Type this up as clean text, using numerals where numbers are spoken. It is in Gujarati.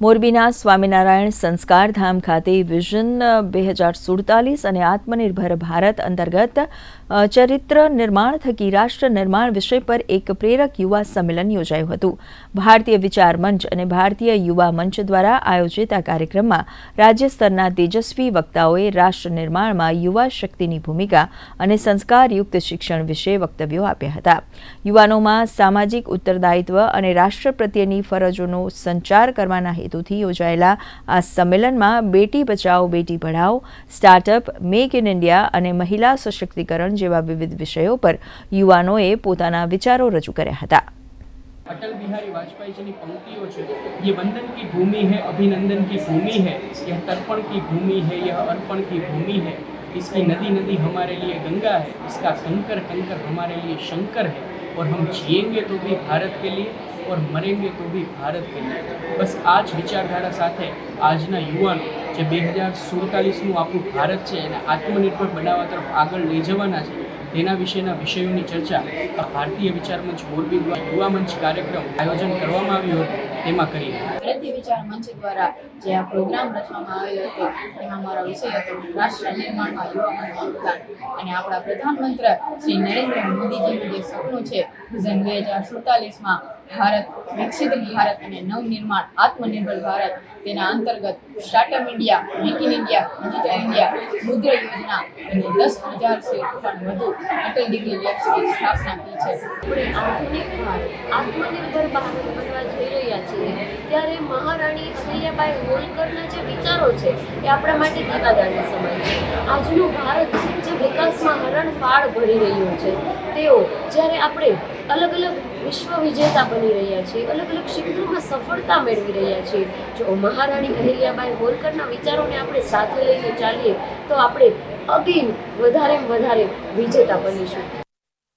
મોરબીના સ્વામિનારાયણ સંસ્કારધામ ખાતે વિઝન 2047 અને આત્મનિર્ભર ભારત અંતર્ગત ચરિત્ર નિર્માણ થકી રાષ્ટ્ર નિર્માણ વિષય પર એક પ્રેરક યુવા સંમેલન યોજાયું હતું। ભારતીય વિચાર મંચ અને ભારતીય યુવા મંચ દ્વારા આયોજિત આ કાર્યક્રમમાં રાજ્ય સ્તરના તેજસ્વી વક્તાઓએ રાષ્ટ્ર નિર્માણમાં યુવા શક્તિની ભૂમિકા અને સંસ્કારયુક્ત શિક્ષણ વિશે વક્તવ્યો આપ્યા હતા। યુવાનોમાં સામાજિક ઉત્તરદાયિત્વ અને રાષ્ટ્ર પ્રત્યેની ફરજોનો સંચાર કરવાના હેતુથી યોજાયેલા આ સંમેલનમાં Beti Bachao Beti Padhao, startup, make in India અને મહિલા સશક્તિકરણ જેવા વિવિધ વિષયો પર યુવાનોએ પોતાના વિચારો રજૂ કર્યા હતા। अटल बिहारी वाजपेयी जी की पंक्तियों है, ये वंदन की भूमि है, अभिनंदन की भूमि है, यह तर्पण की भूमि है, यह अर्पण की भूमि है, इसकी नदी नदी हमारे लिए गंगा है, इसका कंकर कंकर हमारे लिए शंकर है, और हम जिएंगे तो भी भारत के लिए और मरेंगे तो भी भारत के लिए। बस आज विचारधारा साथे आजना युवानो जे 2047 आपणुं भारत है एने आत्मनिर्भर बनावा तरफ आगळ लई जवाना छे तेना विषयना विषयोनी चर्चा भारतीय विचार मंच मोरबी द्वारा युवा मंच कार्यक्रम आयोजन करवामां आव्युं हतुं तेमां करी भारतीय विचार मंच द्वारा जे आ प्रोग्राम रचवामां आवेलो हतो तेमां मारो विषय हतो राष्ट्र निर्माणमां युवाओनुं योगदान अने आपणा प्रधानमंत्री श्री नरेन्द्र मोदीजीनुं जे सपनुं छे विजन 2047 मां भारत विकसित भारत अने नवनिर्माण आत्मनिर्भर भारत तेना अंतर्गत startup India, make in India, digital India, मुद्रा योजना અને 10,000 से પણ વધુ અટલ ડિગ્રી લેબ્સ ની સ્થાપના કરી છે। આપણે આધુનિક ભારત આત્મનિર્ભર ભારત બનવા જઈ રહ્યા છીએ ત્યારે મહારાણી અહિલ્યાબાઈ હોલકરના જે વિચારો છે એ આપણા માટે દીવાદાળી સમાન છે। આજનું ભારત જે વિકાસમાં હરણફાળ ભરી રહ્યું છે તેઓ જ્યારે આપણે અલગ અલગ વિશ્વ વિજેતા બની રહ્યા છીએ, અલગ અલગ ક્ષેત્રોમાં સફળતા મેળવી રહ્યા છીએ, જો મહારાણી અહિલ્યાબાઈ હોલકરના વિચારોને આપણે સાથે લઈને ચાલીએ તો આપણે અગેન વધારે વિજેતા બનીશું।